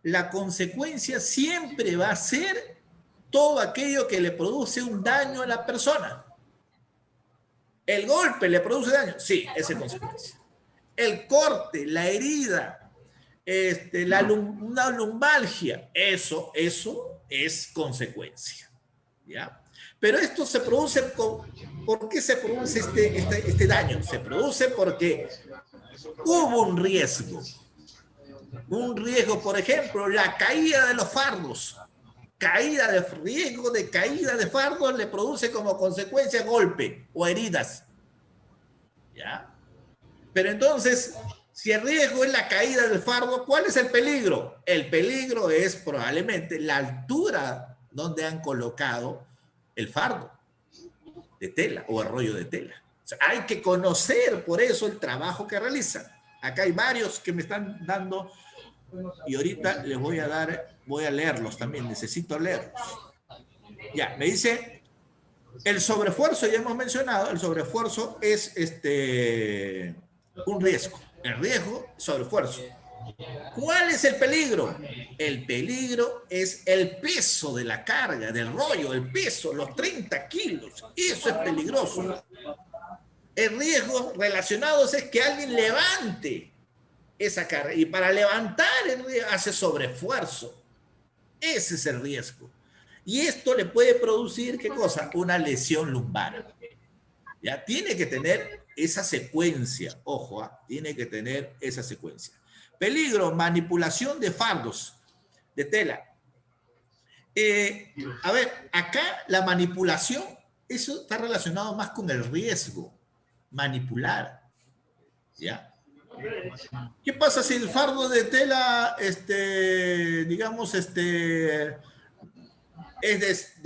La consecuencia siempre va a ser todo aquello que le produce un daño a la persona. ¿El golpe le produce daño? Sí, esa es consecuencia. El corte, la herida, una lumbalgia, eso es consecuencia. ¿Ya? Pero esto se produce, ¿por qué se produce este daño? Se produce porque hubo un riesgo. Un riesgo, por ejemplo, la caída de los fardos. Riesgo de caída de fardos le produce como consecuencia golpe o heridas. ¿Ya? Pero entonces, si el riesgo es la caída del fardo, ¿cuál es el peligro? El peligro es probablemente la altura donde han colocado el fardo de tela o el rollo de tela. O sea, hay que conocer por eso el trabajo que realizan. Acá hay varios que me están dando y ahorita les voy a leerlos también, necesito leerlos. Ya, me dice, el sobreesfuerzo, ya hemos mencionado, el sobreesfuerzo es un riesgo. El riesgo, sobreesfuerzo. ¿Cuál es el peligro? El peligro es el peso de la carga, del rollo, el peso, los 30 kilos. Eso es peligroso. El riesgo relacionado es que alguien levante esa carga. Y para levantar el riesgo hace sobreesfuerzo. Ese es el riesgo. Y esto le puede producir, ¿qué cosa? Una lesión lumbar. Ya tiene que tener esa secuencia. Ojo, tiene que tener esa secuencia. Peligro, manipulación de fardos de tela. A ver, acá la manipulación, eso está relacionado más con el riesgo. Manipular. ¿Ya? ¿Qué pasa si el fardo de tela, digamos, es de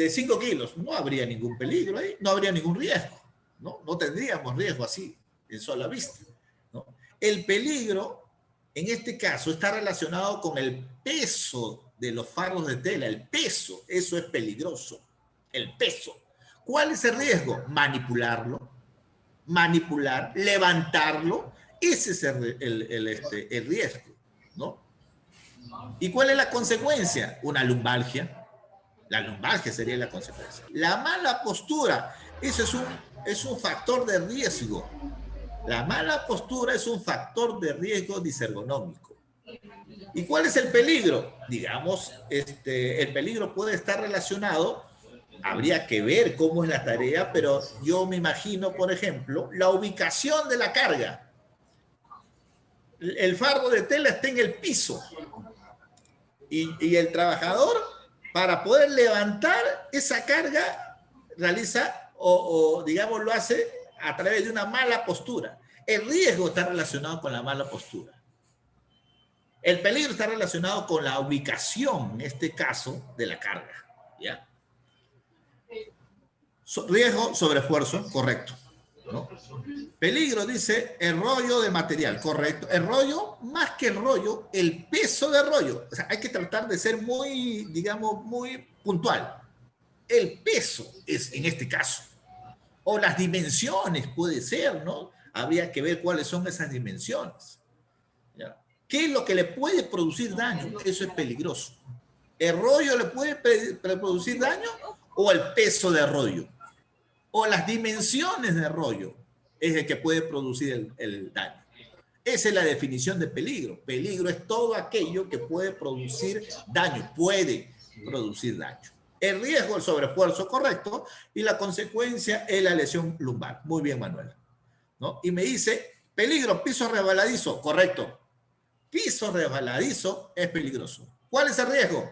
5 kilos? No habría ningún peligro ahí, no habría ningún riesgo. No tendríamos riesgo así, en sola vista. ¿No? El peligro, en este caso, está relacionado con el peso de los fardos de tela. El peso, eso es peligroso. El peso. ¿Cuál es el riesgo? Manipularlo, levantarlo. Ese es el riesgo, ¿no? ¿Y cuál es la consecuencia? Una lumbalgia. La lumbalgia sería la consecuencia. La mala postura, eso es un factor de riesgo. La mala postura es un factor de riesgo disergonómico. ¿Y cuál es el peligro? Digamos, el peligro puede estar relacionado, habría que ver cómo es la tarea, pero yo me imagino, por ejemplo, la ubicación de la carga. El fardo de tela está en el piso y el trabajador, para poder levantar esa carga, realiza o digamos lo hace a través de una mala postura. El riesgo está relacionado con la mala postura. El peligro está relacionado con la ubicación, en este caso, de la carga. ¿Ya? Riesgo sobre esfuerzo, correcto. ¿No? Peligro, dice, el rollo de material, correcto. El rollo, más que el rollo, el peso del rollo. O sea, hay que tratar de ser muy, digamos, muy puntual. El peso es en este caso. O las dimensiones, puede ser, ¿no? Habría que ver cuáles son esas dimensiones. ¿Ya? ¿Qué es lo que le puede producir daño? Eso es peligroso. ¿El rollo le puede producir daño o el peso del rollo? O las dimensiones del rollo es el que puede producir el daño. Esa es la definición de peligro. Peligro es todo aquello que puede producir daño, puede producir daño. El riesgo, el sobreesfuerzo, correcto, y la consecuencia es la lesión lumbar. Muy bien, Manuel. ¿No? Y me dice, peligro, piso resbaladizo, correcto. Piso resbaladizo es peligroso. ¿Cuál es el riesgo?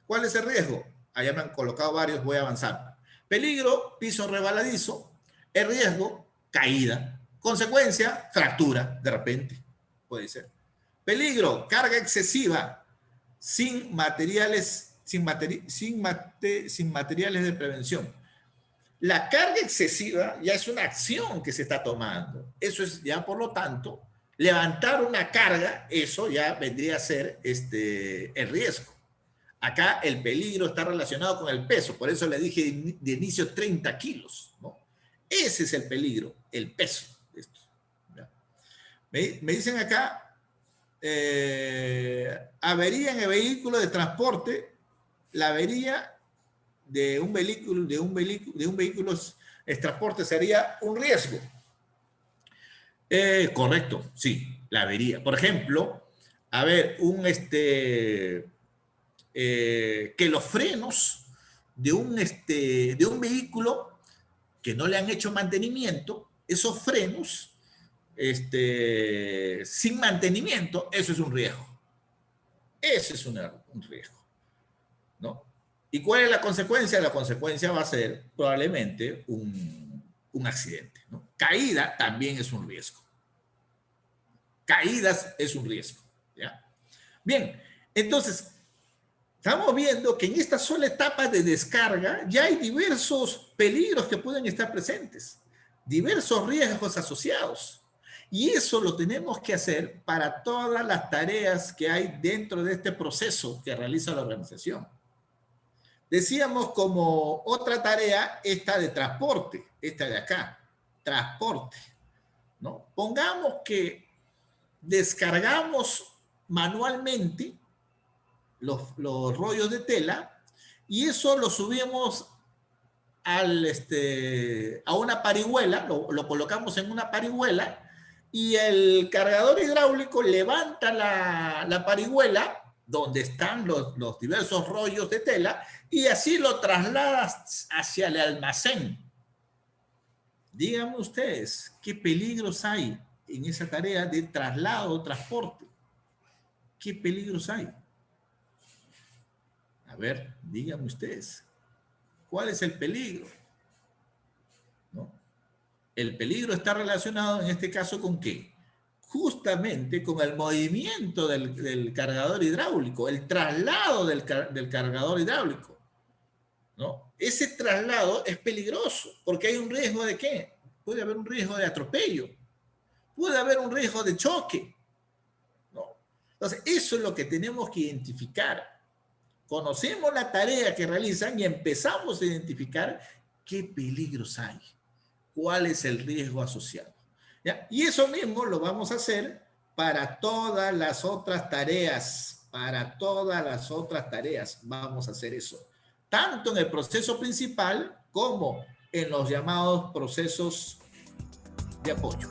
¿Cuál es el riesgo? allá me han colocado varios, voy a avanzar. Peligro, piso rebaladizo. El riesgo, caída. Consecuencia, fractura, de repente, puede ser. Peligro, carga excesiva, sin materiales, sin materiales de prevención. La carga excesiva ya es una acción que se está tomando. Eso es ya, por lo tanto, levantar una carga, eso ya vendría a ser el riesgo. Acá el peligro está relacionado con el peso, por eso le dije de inicio 30 kilos, ¿no? Ese es el peligro, el peso. Me dicen acá, avería en el vehículo de transporte, la avería de un vehículo de transporte sería un riesgo. Correcto, sí, la avería. Por ejemplo, a ver, que los frenos de un vehículo que no le han hecho mantenimiento, esos frenos sin mantenimiento, eso es un riesgo. Ese es un riesgo, ¿no? ¿Y cuál es la consecuencia? La consecuencia va a ser probablemente un accidente, ¿no? Caída también es un riesgo. Caídas es un riesgo, ¿ya? Bien, entonces, estamos viendo que en esta sola etapa de descarga ya hay diversos peligros que pueden estar presentes, diversos riesgos asociados. Y eso lo tenemos que hacer para todas las tareas que hay dentro de este proceso que realiza la organización. Decíamos como otra tarea esta de transporte, esta de acá, transporte, ¿no? Pongamos que descargamos manualmente los rollos de tela y eso lo subimos a una parihuela, lo colocamos en una parihuela y el cargador hidráulico levanta la parihuela donde están los diversos rollos de tela y así lo traslada hacia el almacén. Díganme ustedes, ¿qué peligros hay en esa tarea de traslado o transporte? ¿Qué peligros hay? A ver, díganme ustedes, ¿cuál es el peligro? ¿No? El peligro está relacionado en este caso ¿con qué? Justamente con el movimiento del cargador hidráulico, el traslado del cargador hidráulico, ¿no? Ese traslado es peligroso porque hay un riesgo de ¿qué? Puede haber un riesgo de atropello, puede haber un riesgo de choque, ¿no? Entonces, eso es lo que tenemos que identificar. Conocemos la tarea que realizan y empezamos a identificar qué peligros hay, cuál es el riesgo asociado. ¿Ya? Y eso mismo lo vamos a hacer para todas las otras tareas, vamos a hacer eso, tanto en el proceso principal como en los llamados procesos de apoyo.